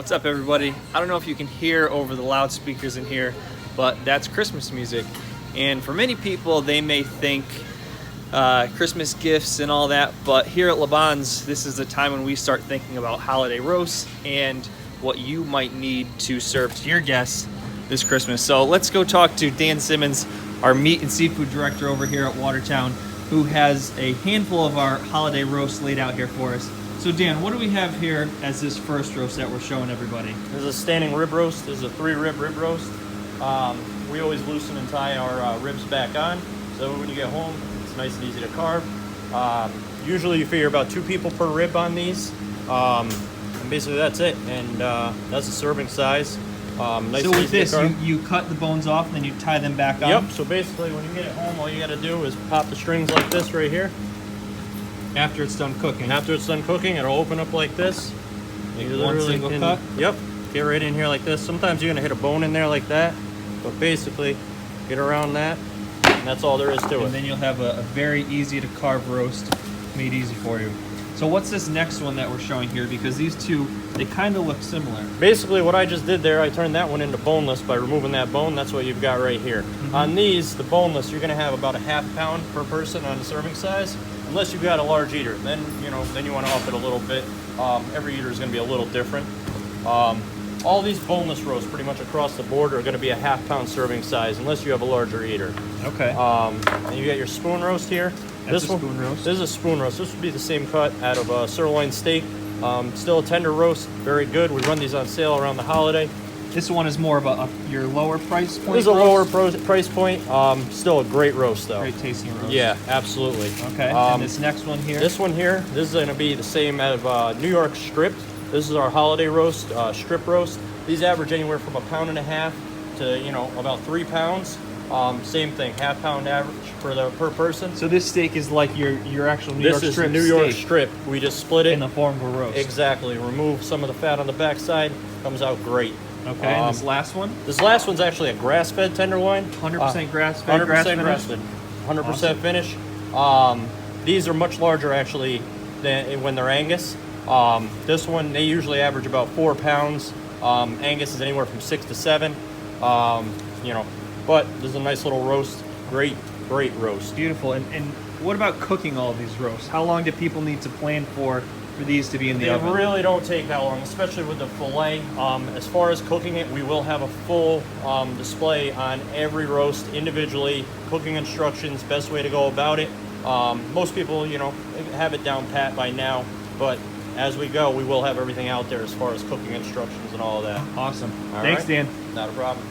What's up, everybody? I don't know if you can hear over the loudspeakers in here, but that's Christmas music. And for many people, they may think Christmas gifts and all that, but here at LaBonne's, this is the time when we start thinking about holiday roasts and what you might need to serve to your guests this Christmas. So let's go talk to Dan Simmons, our meat and seafood director over here at Watertown, who has a handful of our holiday roasts laid out here for us. So Dan, what do we have here as this first roast that we're showing everybody? This is a standing rib roast. This is a 3-rib rib roast. We always loosen and tie our ribs back on, so when you get home, it's nice and easy to carve. Usually you figure about 2 people per rib on these, and basically that's it. And that's the serving size. Nice so and with easy this, to carve. you cut the bones off and then you tie them back on? Yep, so basically when you get it home, all you gotta do is pop the strings like this right here. After it's done cooking? After it's done cooking, it'll open up like this. Like one single cut? Yep, get right in here like this. Sometimes you're gonna hit a bone in there like that, but basically, get around that, and that's all there is to it. And then you'll have a very easy to carve roast made easy for you. So what's this next one that we're showing here? Because these two, they kind of look similar. Basically what I just did there, I turned that one into boneless by removing that bone. That's what you've got right here. On these, the boneless, you're gonna have about a ½ pound per person on the serving size, unless you've got a large eater. Then you wanna up it a little bit. Every eater is gonna be a little different. All these boneless roasts pretty much across the board are gonna be a ½ pound serving size, unless you have a larger eater. Okay. And you got your spoon roast here. That's a spoon roast. This is a spoon roast. This would be the same cut out of a sirloin steak. Still a tender roast, very good. We run these on sale around the holiday. This one is more of your lower price point. This is a lower price point. Still a great roast though. Great tasting roast. Yeah, absolutely. Okay. And this next one here. This one here, this is going to be the same out of New York stripped. This is our holiday roast, strip roast. These average anywhere from 1.5 pounds to about 3 pounds. Same thing, ½ pound average per person. So this steak is like your actual New York strip. This is New York strip. We just split it in the form of a roast. Exactly. Remove some of the fat on the backside. Comes out great. Okay. And this last one? This last one's actually a grass-fed tenderloin. 100% grass-fed. 100% grass-fed. 100% finish. These are much larger actually than when they're Angus. This one, they usually average about 4 pounds. Angus is anywhere from 6 to 7. But this is a nice little roast. Great roast. Beautiful. And what about cooking all of these roasts? How long do people need to plan for these to be in the oven? They really don't take that long, especially with the filet. As far as cooking it, we will have a full display on every roast individually, cooking instructions, best way to go about it. Most people, have it down pat by now, but as we go, we will have everything out there as far as cooking instructions and all of that. Awesome. All Thanks, right? Dan. Not a problem.